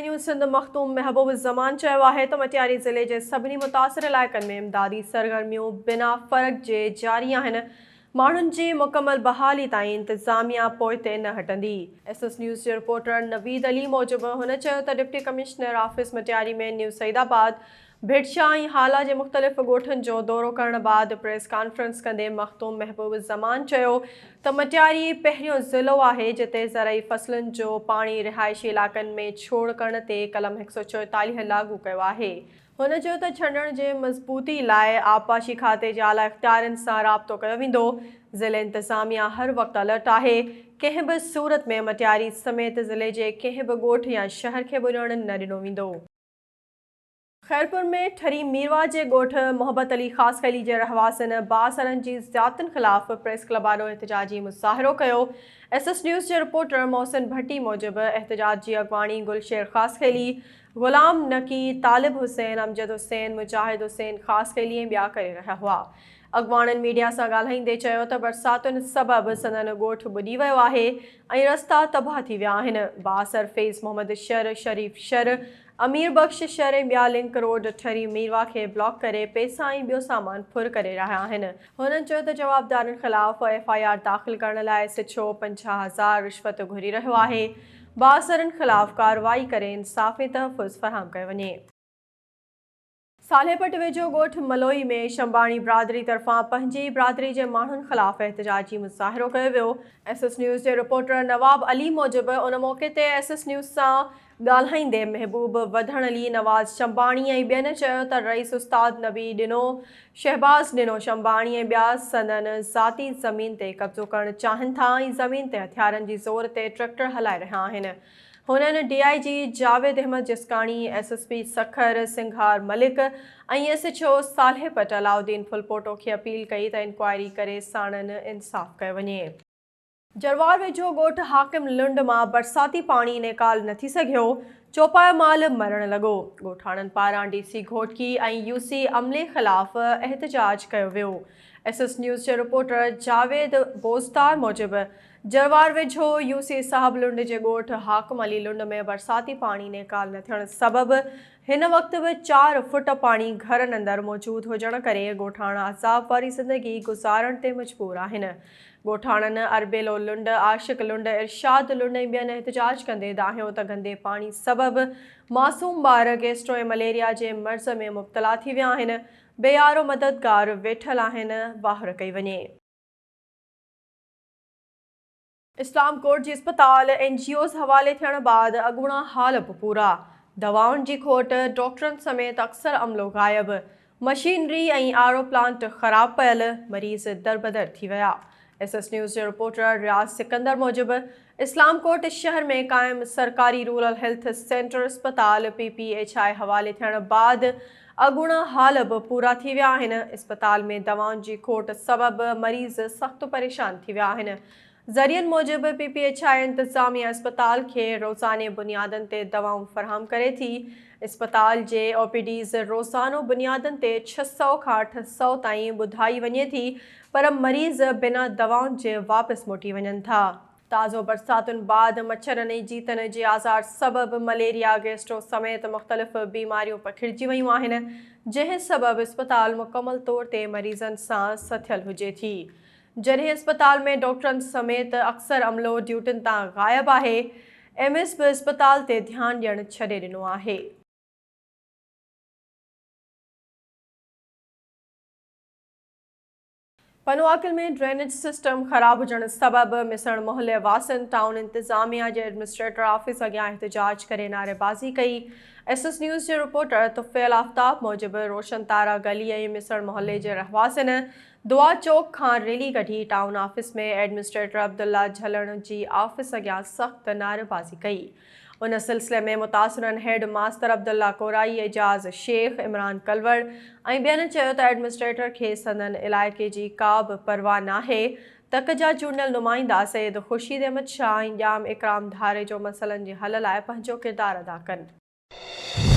Sky news Sindh Makhdoom महबूब ज़मान चयो आहे त मटियारी ज़िले जे सभिनी मुतासिर इलाइक़नि में इमदादी सरगर्मियूं बिना फ़र्क़ जे जारी आहिनि। माण्हुनि जी मुकमल बहाली ताईं इंतिज़ामिया पोइते न हटंदी। एसएस न्यूज़ जे रिपोर्टर नवीद अली मूजिबि हुन चयो त डिप्टी कमिश्नर ऑफिस मटियारी में न्यू सईदाबाद भिटशा ऐं हाला जे मुख़्तलिफ़ ॻोठनि जो दौरो करण बाद प्रेस कॉन्फ्रेंस कंदे मखदूम महबूब ज़मान चयो त मटियारी पहिरियों ज़िलो आहे जिते ज़रई फ़सलुनि जो पाणी रिहाइशी इलाइक़नि में छोड़ करण ते कलम 144 लागू कयो आहे। हुन चयो त छंडण जे मज़बूती लाइ आबपाशी खाते जे आला इख़्तियारनि सां राब्तो कयो वेंदो। ज़िले इंतिज़ामिया हर वक़्तु अलर्ट आहे। कंहिं बि सूरत में मटियारी समेत ज़िले जे कंहिं बि ॻोठ या शहर खे बुॾण न ॾिनो वेंदो। खैरपुर में ठरी मीरवा जे ॻोठ मोहब्बत अली ख़ासि ख़ैली जे रहवासिन बासरनि जी ज़ियादतियुनि ख़िलाफ़ प्रेस क्लब आॾो एहतजाजी मुज़ाहिरो कयो। एसएस न्यूज़ जे रिपोर्टर मोहसिन भट्टी मूजिबि एहतजाज जी अॻवानी गुलशेर ख़ासि ख़ैली, ग़ुलाम नकी, तालिब हुसैन, अमजद हुसैन, मुजाहिद हुसैन ख़ासि ख़ैली ऐं ॿिया करे रहिया हुआ। अॻवाननि मीडिया सां ॻाल्हाईंदे चयो त बरसातुनि सबबि संदनि ॻोठ ॿुॾी वियो आहे ऐं रस्ता तबाह थी विया आहिनि। बासर फैज़ मोहम्मद शर, शरीफ़ शर, अमीर बख़्श शर ऐं ॿिया लिंक रोड ठरी मीरवा खे ब्लॉक करे पैसा ऐं ॿियो सामान फुर करे रहिया आहिनि। हुननि चयो त जवाबदारनि ख़िलाफ़ FIR दाख़िल करण लाइ सिछो 50,000 रिश्वत घुरी रहियो आहे। बासरनि ख़िलाफ़ कार्रवाई करे इंसाफ़ ऐं तहफ़ुज़ फ़राहम कयो वञे। सालेपट वेझो ॻोठ मलोई में शंबाणी बिरादरी तरफ़ां पंहिंजी बिरादरी जे माण्हुनि ख़िलाफ़ एहतजाजी मुज़ाहिरो कयो वियो। एसएस न्यूज़ जे रिपोर्टर नवाब अली मूजिबि उन मौक़े ते एसएस न्यूज़ सां ॻाल्हाईंदे महबूब वधण अली, नवाज़ शंबाणी ऐं ॿियनि चयो त रईस उस्ताद नबी ॾिनो, शहबाज़ ॾिनो शंबाणी ऐं ॿिया संदनि ज़ाती ज़मीन ते कब्ज़ो करणु चाहिनि था ऐं ज़मीन ते हथियारनि जी ज़ोर ते ट्रैक्टर हलाए रहिया आहिनि। हुननि DIG जावेद अहमद जिस्काणी, SSP सखर सिंघार मलिक ऐं SHO सालेपट अलाउद्दीन फुलपोटो खे अपील कई त इंक्वायरी करे साणनि इंसाफ़ कयो वञे। जरवार वेझो ॻोठ हाकिम लुंड मां बरसाती पाणी निकाल न थी सघियो, चौपायो माल मरण लॻो। ॻोठाणनि पारां DC घोटकी ऐं UC अमले ख़िलाफ़ एहतजाज कयो वियो। एसएस न्यूज़ जे रिपोर्टर जावेद बोज़दार मूजिबि जरवार वेझो UC साहब लुंड जे ॻोठ हाकिम अली लुंड में बरसाती पाणी निकाल न थियण सबबि हिन वक़्तु बि 4 फुट पाणी घरनि अंदरि मौजूदु हुजण करे ॻोठाणा अज़ाब वारी ज़िंदगी गुज़ारण ते मजबूर आहिनि। ॻोठाणनि अरबेलो लुंड, आशिक लुंड, इरशाद लुंड ऐं ॿियनि एहतजाज कंदे दाहियो त गंदे पाणी सबबि मासूम ॿार गैस्ट्रो ऐं मलेरिया जे मर्ज़ में मुब्तला थी विया आहिनि। बेयारो मददगार वेठल आहिनि, वाहर कई वञे। इस्लाम कोट जी अस्पताल NGOs हवाले थियण बाद अॻूणा हालप पूरा, दवाउनि जी खोट, डॉक्टरनि समेत अक्सर अमलो गायब, मशीनरी ऐं RO प्लांट ख़राब पयल, मरीज़ दरबदर थी विया। एसएस न्यूज़ जे रिपोर्टर रियाज़ सिकंदर मूजिबि इस्लाम कोट शहर में क़ाइम सरकारी रूरल हेल्थ सेंटर अस्पताल PPHI हवाले थियण बाद अॻूणा हालप पूरा थी विया आहिनि। अस्पताल में दवाउनि जी खोट सबबि मरीज़ सख़्तु परेशान थी विया आहिनि। ज़रियनि मूजिबि PPHI इंतिज़ामिया अस्पताल खे रोज़ाने बुनियादनि ते दवाऊं फ़राहम करे थी। अस्पताल जे OPDs रोज़ानो बुनियादनि ते 600 खां 800 ताईं ॿुधाई वञे थी, पर मरीज़ बिना दवाउनि जे वापसि मोटी वञनि था। ताज़ो बरसातुनि बाद मच्छरनि ऐं जीतनि जे आज़ार सबबि मलेरिया, गैस्ट्रो समेत मुख़्तलिफ़ बीमारियूं पखिड़िजी वियूं आहिनि, जंहिं सबबि अस्पताल मुकमल तौर ते मरीज़नि सां सथियल हुजे थी। जॾहिं अस्पताल में डॉक्टरनि समेत अक्सर अमलो ड्यूटियुनि तां गायब आहे, MS बि अस्पताल ते ध्यानु ॾियणु छॾे ॾिनो आहे। पनवाकिल में ड्रेनेज सिस्टम ख़राब हुजण सबबि मिसण मोहल्ले वासिन टाउन इंतिज़ामिया जे एडमिनिस्ट्रेटर ऑफिस अॻियां एहतजाज करे नारेबाज़ी कई। एसएस न्यूज़ जे रिपोर्टर तुफ़ैल आफ्ताब मूजिबि रोशन तारा गली ऐं मिसण मोहल्ले जे रहवासिन दुआ चौक खां रैली कढी टाउन ऑफिस में एडमिनिस्ट्रेटर अब्दुल्ला झलण जी ऑफिस अॻियां सख़्तु नारेबाज़ी कई। उन सिलसिले में मुतासिरनि हेड मास्तर अब्दुल्ला कोराई, एजाज़ शेख, इमरान कलवड़ ऐं ॿियनि चयो त एडमिनिस्ट्रेटर खे संदनि इलाइक़े जी का बि परवाह नाहे। तक जा चूंडियल नुमाइंदा सैयद ख़ुर्शीद अहमद शाह ऐं ॼाम इकराम धारे जो मसइलनि जे हल लाइ पंहिंजो किरदारु अदा कनि।